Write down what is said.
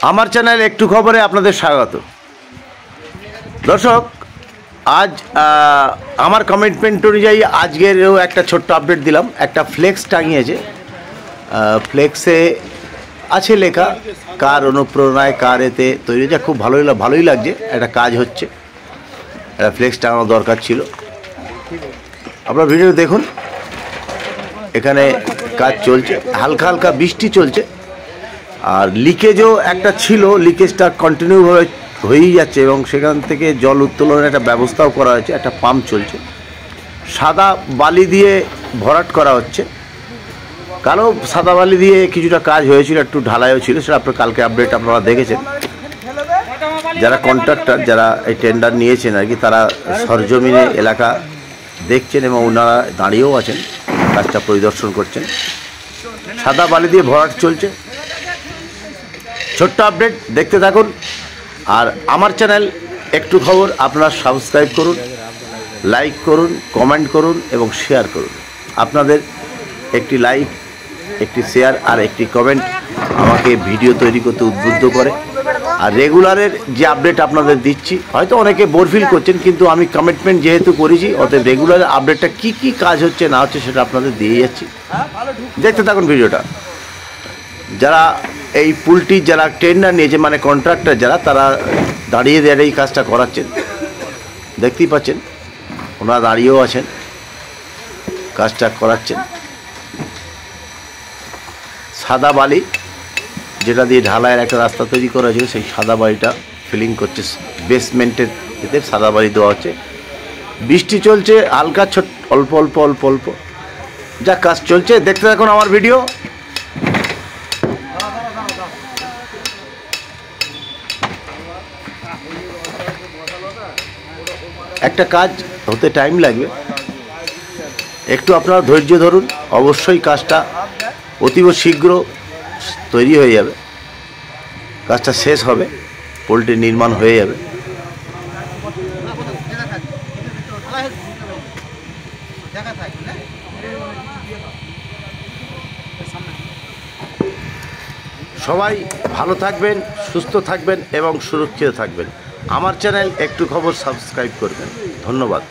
আমার চ্যানেল একটু খবরে আপনাদের স্বাগত। দর্শক, আজ আমার কমিটমেন্ট অনুযায়ী আজকেরও একটা ছোট্ট আপডেট দিলাম। একটা ফ্লেক্স টাঙিয়েছে, ফ্লেক্সে আছে লেখা কার অনুপ্রেরণায় কার এতে তৈরি হয়েছে। খুব ভালোই লাগছে, একটা কাজ হচ্ছে, একটা ফ্লেক্স টাঙানো দরকার ছিল। আপনার ভিডিও দেখুন, এখানে কাজ চলছে, হালকা হালকা বৃষ্টি চলছে, আর লিকেজও একটা ছিল, লিকেজটা কন্টিনিউভাবে হয়েই যাচ্ছে এবং সেখান থেকে জল উত্তোলনের একটা ব্যবস্থাও করা হয়েছে, একটা পাম্প চলছে। সাদা বালি দিয়ে ভরাট করা হচ্ছে। কালো সাদা বালি দিয়ে কিছুটা কাজ হয়েছিল, একটু ঢালাইও ছিল, সেটা আপনার কালকে আপডেট আপনারা দেখেছেন। যারা কন্ট্রাক্টর, যারা এই টেন্ডার নিয়েছেন আর কি, তারা সরজমিনে এলাকা দেখছেন এবং ওনারা দাঁড়িয়েও আছেন, কাজটা পরিদর্শন করছেন। সাদা বালি দিয়ে ভরাট চলছে। ছোট্ট আপডেট দেখতে থাকুন। আর আমার চ্যানেল একটু খবর আপনারা সাবস্ক্রাইব করুন, লাইক করুন, কমেন্ট করুন এবং শেয়ার করুন। আপনাদের একটি লাইক, একটি শেয়ার আর একটি কমেন্ট আমাকে ভিডিও তৈরি করতে উদ্বুদ্ধ করে। আর রেগুলারের যে আপডেট আপনাদের দিচ্ছি, হয়তো অনেকে বোর ফিল করছেন, কিন্তু আমি কমিটমেন্ট যেহেতু করেছি, অতএব রেগুলার আপডেটটা কী কী কাজ হচ্ছে না হচ্ছে সেটা আপনাদের দিয়ে যাচ্ছি। দেখতে থাকুন ভিডিওটা। যারা এই পুলটির যারা টেন্ডার নিয়েছে, মানে কন্ট্রাক্টর যারা, তারা দাঁড়িয়ে এই কাজটা করাচ্ছেন, দেখতেই পাচ্ছেন। ওনারা দাঁড়িয়েও আছেন, কাজটা করাচ্ছেন। সাদা বালি যেটা দিয়ে ঢালাইয়ের একটা রাস্তা তৈরি করা হয়েছিল, সেই সাদা বালিটা ফিলিং করছে। বেসমেন্টের এতে সাদা বালি দেওয়া হচ্ছে। বৃষ্টি চলছে হালকা, অল্প অল্প অল্প অল্প যা কাজ চলছে। দেখতে থাকুন আমার ভিডিও। একটা কাজ হতে টাইম লাগবে, একটু আপনারা ধৈর্য ধরুন। অবশ্যই কাজটা অতীব শীঘ্র তৈরি হয়ে যাবে, কাজটা শেষ হবে, পোলট্রি নির্মাণ হয়ে যাবে। সবাই ভালো থাকবেন, সুস্থ থাকবেন এবং সুরক্ষিত থাকবেন। আমার চ্যানেল একটু খবর সাবস্ক্রাইব করবেন। ধন্যবাদ।